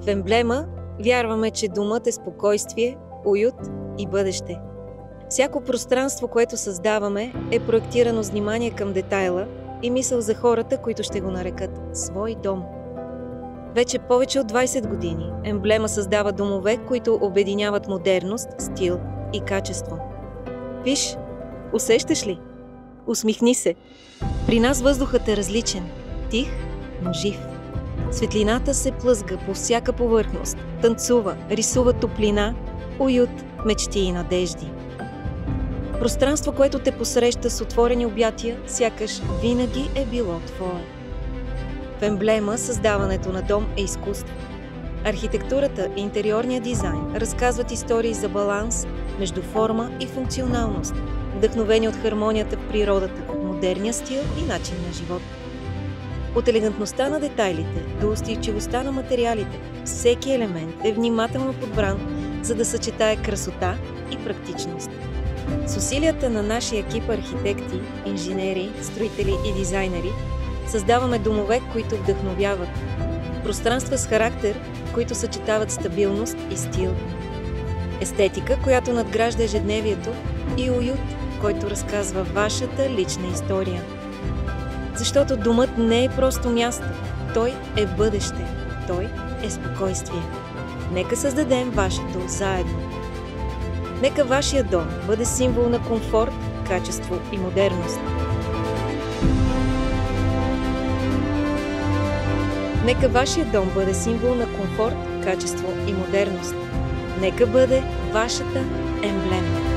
В емблема вярваме, че домът е спокойствие, уют и бъдеще. Всяко пространство, което създаваме, е проектирано с внимание към детайла и мисъл за хората, които ще го нарекат свой дом. Вече повече от 20 години емблема създава домове, които обединяват модерност, стил и качество. Виж, усещаш ли? Усмихни се. При нас въздухът е различен, тих, но жив. Светлината се плъзга по всяка повърхност, танцува, рисува топлина, уют, мечти и надежди. Пространство, което те посреща с отворени обятия, сякаш винаги е било твое. В емблема създаването на дом е изкуство. Архитектурата и интериорният дизайн разказват истории за баланс между форма и функционалност, вдъхновени от хармонията в природата, модерния стил и начин на живот. От елегантността на детайлите до устойчивостта на материалите, всеки елемент е внимателно подбран, за да съчетае красота и практичност. С усилията на нашия екип архитекти, инженери, строители и дизайнери създаваме домове, които вдъхновяват. Пространства с характер, които съчетават стабилност и стил. Естетика, която надгражда ежедневието, и уют, който разказва вашата лична история. Защото домът не е просто място, той е бъдеще, той е спокойствие. Нека създадем вашето заедно. Нека вашия дом бъде символ на комфорт, качество и модерност. Нека вашия дом бъде символ на комфорт, качество и модерност. Нека бъде вашата емблема.